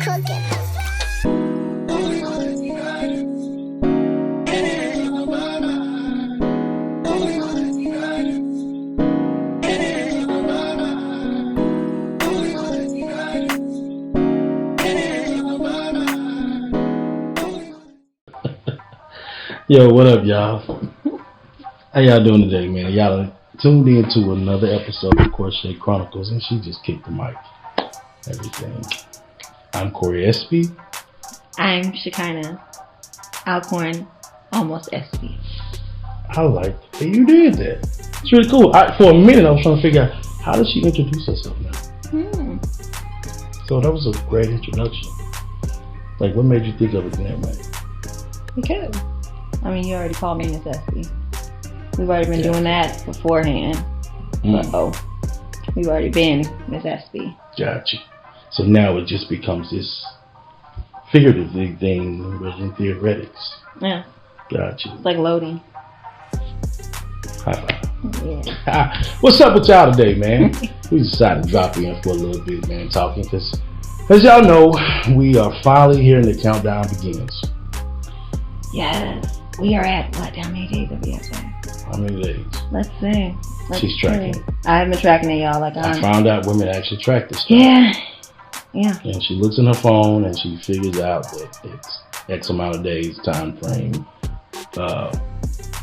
cooking. Yo, what up, y'all? How y'all doing today, man? Y'all tuned in to another episode of Corshay Chronicles, and she just kicked the mic. Everything. I'm Corey SB. I'm Shekinah Alcorn, almost SB. I like that you did that. It's really cool. For a minute, I was trying to figure out how does she introduce herself now. So that was a great introduction. Like, what made you think of it in that way? Because, I mean, you already called me Miss SB. We've already been doing that beforehand. So, we've already been Miss SB. Gotcha. So now it just becomes this figurative thing rather than theoretics. Yeah. Gotcha. It's like loading. High five. Yeah. What's up with y'all today, man? We decided to drop in for a little bit, man, talking, because as y'all know, we are finally here and the countdown begins. Yes. We are at, what, how many days have we had there? How many days? Let's see. She's tracking. I haven't been tracking it, y'all. I found out women actually track this stuff. Yeah. And she looks in her phone and she figures out that it's X amount of days, time frame,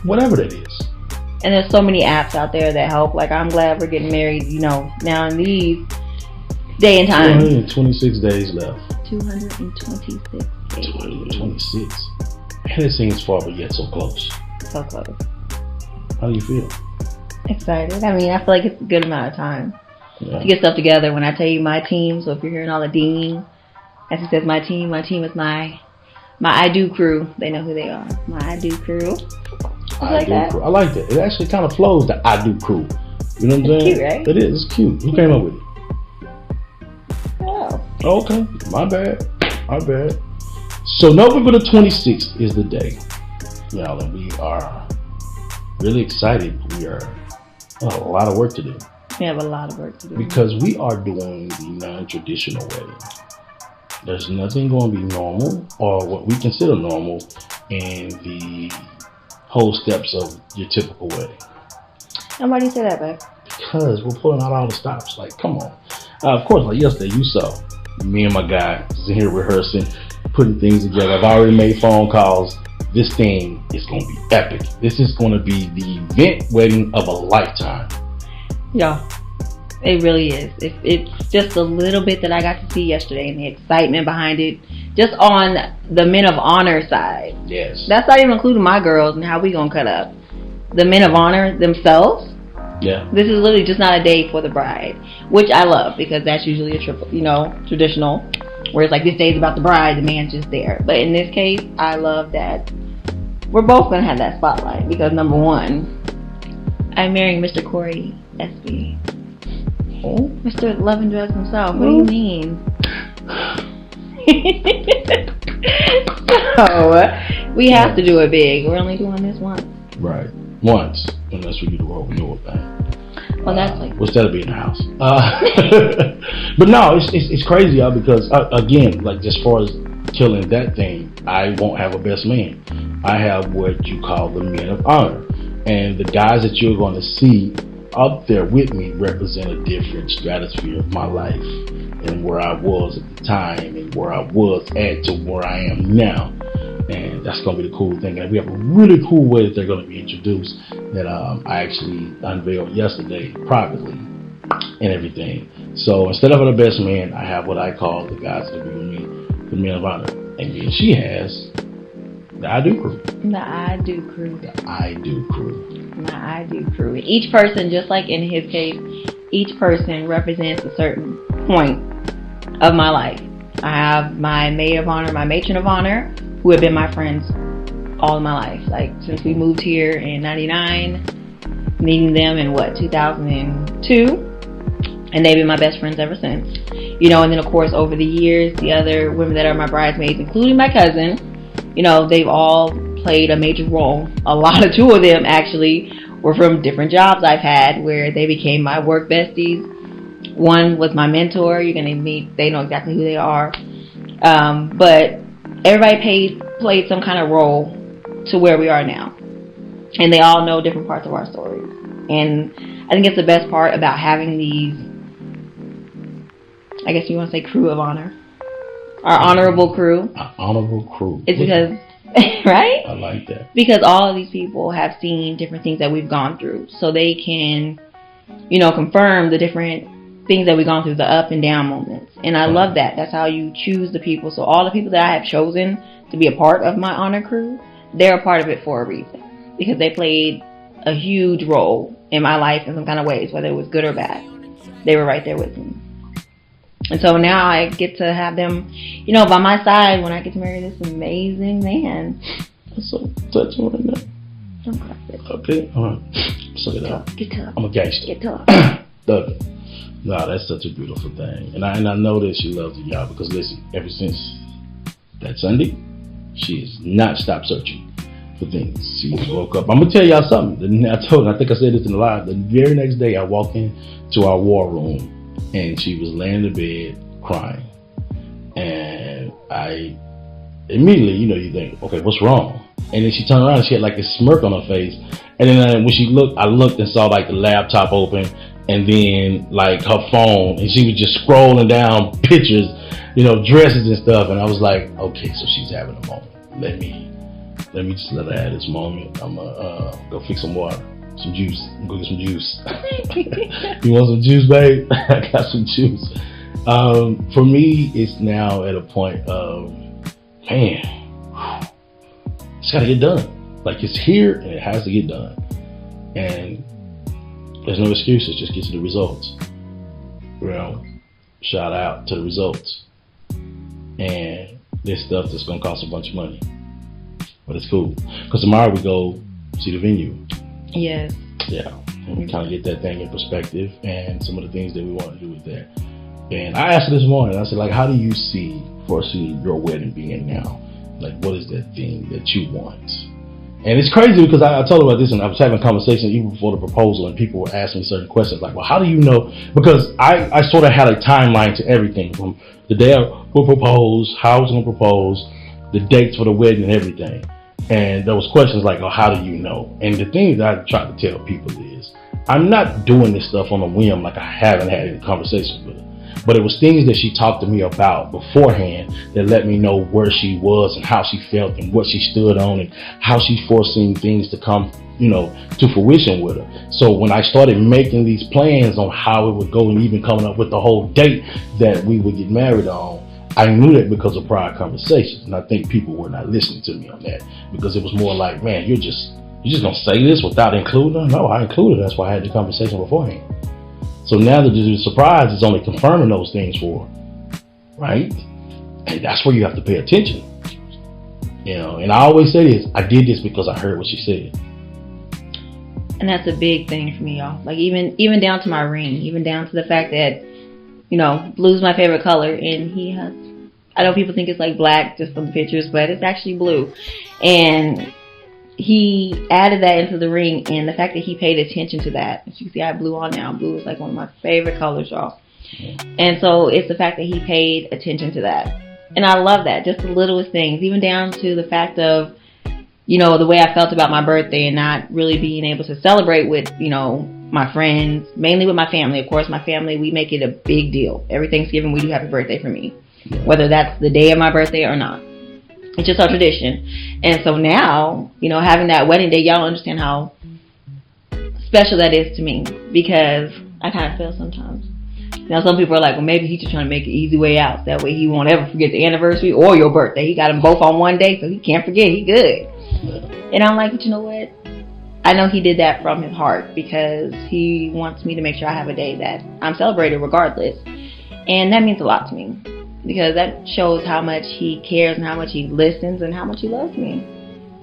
whatever that is. And there's so many apps out there that help. Like, I'm glad we're getting married, now in these day and time. 226 days left. 226 days. 226. And it seems far, but yet so close. So close. How do you feel? Excited. I mean, I feel like it's a good amount of time to get stuff together. When I tell you my team, so if you're hearing all the dinging, as he says, my team is my I Do crew. They know who they are. My I Do crew. I Do crew. I like that. It actually kind of flows, the I Do crew. You know what I'm saying? Cute, right? It is. It's cute. Who came up with it? Oh. Okay. My bad. So November the 26th is the day. And we are really excited. We are a lot of work to do. We have a lot of work to do. Because we are doing the non-traditional wedding. There's nothing going to be normal or what we consider normal in the whole steps of your typical wedding. And why do you say that, babe? Because we're pulling out all the stops. Like, come on. Of course, like yesterday, you saw me and my guy sitting here rehearsing, putting things together. I've already made phone calls. This thing is going to be epic. This is going to be the event wedding of a lifetime. Yeah, it really is. It's just a little bit that I got to see yesterday and the excitement behind it, just on the men of honor side. Yes. That's not even including my girls and how we going to cut up. The men of honor themselves. Yeah. This is literally just not a day for the bride, which I love because that's usually a traditional, where it's like this day's about the bride, the man's just there. But in this case, I love that we're both going to have that spotlight because, number one, I'm marrying Mr. Corey SB. Oh? Mr. Love and Drugs himself. What do you mean? So, we have to do it big. We're only doing this once. Right. Once. Unless we do the Royal Renewal thing. Well, that's like... Which that'll be in the house. But no, it's crazy, y'all, because, again, like, as far as killing that thing, I won't have a best man. I have what you call the men of honor. And the guys that you're going to see up there with me represent a different stratosphere of my life and where I was at the time and where I was at to where I am now. And that's going to be the cool thing. And we have a really cool way that they're going to be introduced that I actually unveiled yesterday privately and everything. So instead of the best man, I have what I call the guys that will be with me, the men of honor. And then she has the I Do crew. The I Do crew. The I Do crew. The I Do crew. Each person, just like in his case, each person represents a certain point of my life. I have my maid of honor, my matron of honor, who have been my friends all of my life. Like, since we moved here in 99, meeting them in 2002, and they've been my best friends ever since. And then of course over the years, the other women that are my bridesmaids, including my cousin, they've all played a major role. Two of them actually were from different jobs I've had where they became my work besties. One was my mentor. You're going to meet, they know exactly who they are. But everybody played some kind of role to where we are now, and they all know different parts of our stories. And I think it's the best part about having these, I guess you want to say, crew of honor, our honorable crew. Honorable crew. It's because, right? I like that. Because all of these people have seen different things that we've gone through, so they can, confirm the different things that we've gone through, the up and down moments. And I love that. That's how you choose the people. So all the people that I have chosen to be a part of my honor crew, they're a part of it for a reason, because they played a huge role in my life in some kind of ways, whether it was good or bad. They were right there with me. And so now I get to have them, by my side when I get to marry this amazing man. That's so touching right now. Don't cry. Okay, all right. Suck it up. Get tough. I'm a gangster. Get tough. Love it. No, that's such a beautiful thing. And I know that she loves y'all, because listen, ever since that Sunday, she has not stopped searching for things. She woke up. I'm gonna tell y'all something. I think I said this in the live. The very next day, I walked into our war room, and she was laying in the bed crying. And I immediately, you think, okay, what's wrong? And then she turned around and she had like this smirk on her face. And then when she looked, I looked and saw like the laptop open, and then like her phone, and she was just scrolling down pictures, dresses and stuff. And I was like, okay, so she's having a moment. Let me just let her have this moment. I'm gonna go fix some water, some juice. I'm gonna go get some juice. You want some juice, babe? I got some juice. For me, it's now at a point of, man, it's gotta get done. Like, it's here and it has to get done. And there's no excuses, just get to the results. Shout out to the results. And this stuff that's gonna cost a bunch of money. But it's cool. Because tomorrow we go see the venue. Yes. Yeah. And we kind of get that thing in perspective and some of the things that we want to do with that. And I asked her this morning, I said, like, how do you foresee your wedding being now? Like, what is that thing that you want? And it's crazy because I told her about this, and I was having a conversation even before the proposal, and people were asking me certain questions like, well, how do you know? Because I sort of had a timeline to everything, from the day I would propose, how I was going to propose, the dates for the wedding and everything. And there was questions like, oh, how do you know? And the thing that I try to tell people is, I'm not doing this stuff on a whim, like I haven't had any conversations with her. But it was things that she talked to me about beforehand that let me know where she was and how she felt and what she stood on and how she foreseen things to come, to fruition with her. So when I started making these plans on how it would go, and even coming up with the whole date that we would get married on, I knew that because of prior conversations. And I think people were not listening to me on that, because it was more like, man, you're just gonna say this without including her? No, I included her. That's why I had the conversation beforehand. So now the surprise is only confirming those things for her, right? And that's where you have to pay attention. And I always say this, I did this because I heard what she said. And that's a big thing for me, y'all. Like, even down to my ring, even down to the fact that, blue's my favorite color, and I know people think it's like black just from the pictures, but it's actually blue. And he added that into the ring, and the fact that he paid attention to that. As you can see, I have blue on now. Blue is like one of my favorite colors, y'all. And so it's the fact that he paid attention to that. And I love that. Just the littlest things, even down to the fact of, the way I felt about my birthday and not really being able to celebrate with, my friends, mainly with my family. Of course, my family, we make it a big deal. Every Thanksgiving, we do happy birthday for me, whether that's the day of my birthday or not. It's just our tradition. And so now, having that wedding day, y'all understand how special that is to me, because I kind of feel sometimes. Some people are like, well, maybe he's just trying to make an easy way out. That way he won't ever forget the anniversary or your birthday. He got them both on one day, so he can't forget. He good. And I'm like, but you know what? I know he did that from his heart, because he wants me to make sure I have a day that I'm celebrated regardless. And that means a lot to me, because that shows how much he cares and how much he listens and how much he loves me.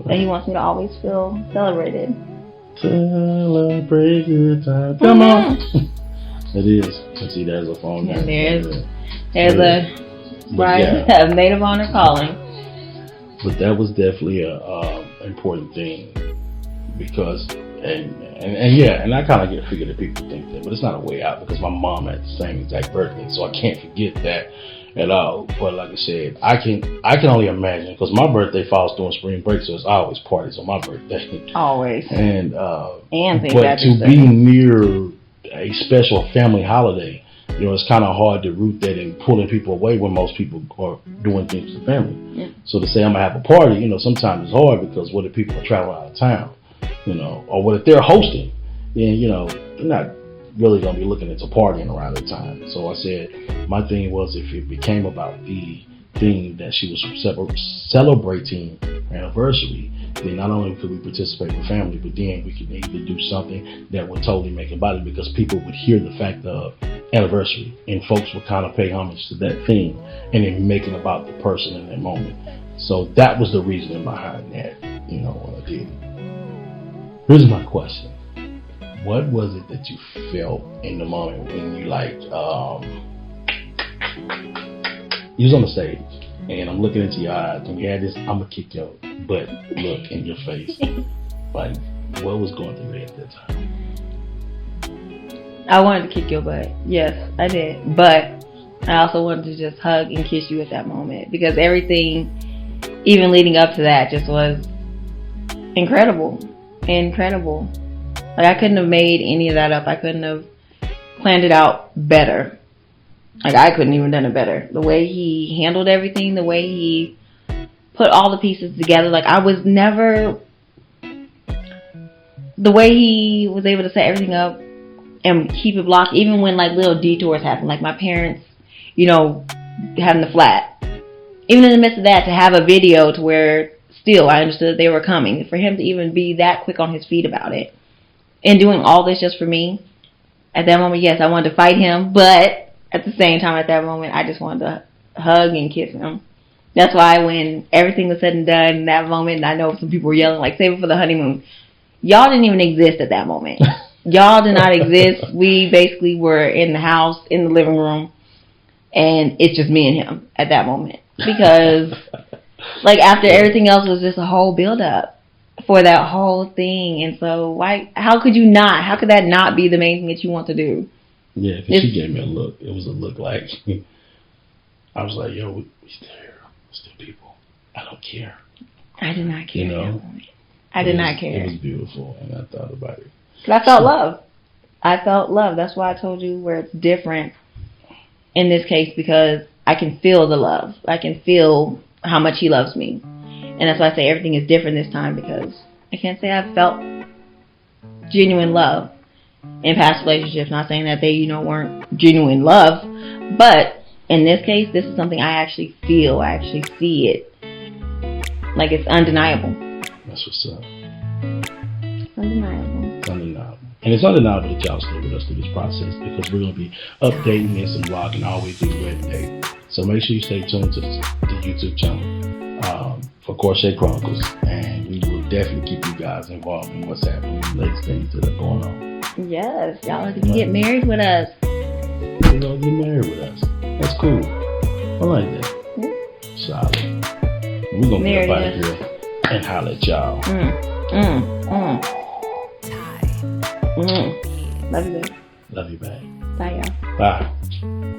And he wants me to always feel celebrated. Celebrate good time. Come on. It is. You see, there's a phone. And there's a maid of honor calling. But that was definitely a important thing, because and I kind of figure that people think that, but it's not a way out, because my mom had the same exact birthday, so I can't forget that. at all. But like I said, I can only imagine because my birthday falls during spring break, so it's always parties on my birthday. Always. And St. but Patrick's to Day. be near a special family holiday, it's kind of hard to root that and pulling people away when most people are doing things with family. Yeah. So to say I'm gonna have a party, sometimes it's hard because what if people are traveling out of town, or what if they're hosting, then they're not really gonna be looking into partying around the time. So I said my thing was if it became about the thing that she was celebrating her anniversary, then not only could we participate with family, but then we could either do something that would totally make it about it because people would hear the fact of anniversary and folks would kind of pay homage to that thing and then make it about the person in that moment. So that was the reasoning behind that, what I did. Here's my question. What was it that you felt in the moment when you you was on the stage and I'm looking into your eyes and you had this "I'ma kick your butt" look in your face? Like, what was going through your head at that time? I wanted to kick your butt. Yes, I did. But I also wanted to just hug and kiss you at that moment because everything, even leading up to that, just was incredible. Incredible. Like, I couldn't have made any of that up. I couldn't have planned it out better. Like, I couldn't even done it better. The way he handled everything, the way he put all the pieces together. Like, I was never... The way he was able to set everything up and keep it blocked, even when, little detours happen. Like, my parents, having the flat. Even in the midst of that, to have a video to where still I understood they were coming. For him to even be that quick on his feet about it. And doing all this just for me. At that moment, yes, I wanted to fight him. But at the same time, at that moment, I just wanted to hug and kiss him. That's why when everything was said and done in that moment, and I know some people were yelling, save it for the honeymoon. Y'all didn't even exist at that moment. Y'all did not exist. We basically were in the house, in the living room. And it's just me and him at that moment. Because, after everything else was just a whole build-up for that whole thing. And so, how could that not be the main thing that you want to do? Yeah, because she gave me a look. It was a look like, I was like, yo, we still here. We're still people. I don't care. I did not care. I did not care. It was beautiful, and I thought about it. But I felt love. I felt love. That's why I told you where it's different in this case, because I can feel the love. I can feel how much he loves me. And that's why I say everything is different this time, because I can't say I've felt genuine love in past relationships. Not saying that they, weren't genuine love, but in this case, this is something I actually feel. I actually see it. Like, it's undeniable. That's what's up. Undeniable. It's undeniable. And it's undeniable that y'all stay with us through this process, because we're going to be updating this and vlogging all the way through every day. So make sure you stay tuned to the YouTube channel for Corshay Chronicles, and we will definitely keep you guys involved in what's happening, the latest things that are going on. Yes, y'all are going to get married with us. You're going to get married with us. That's cool. I like that. Solid. We're going to get up out of here and holler at y'all. Love you, babe. Love you, babe. Bye, y'all. Bye.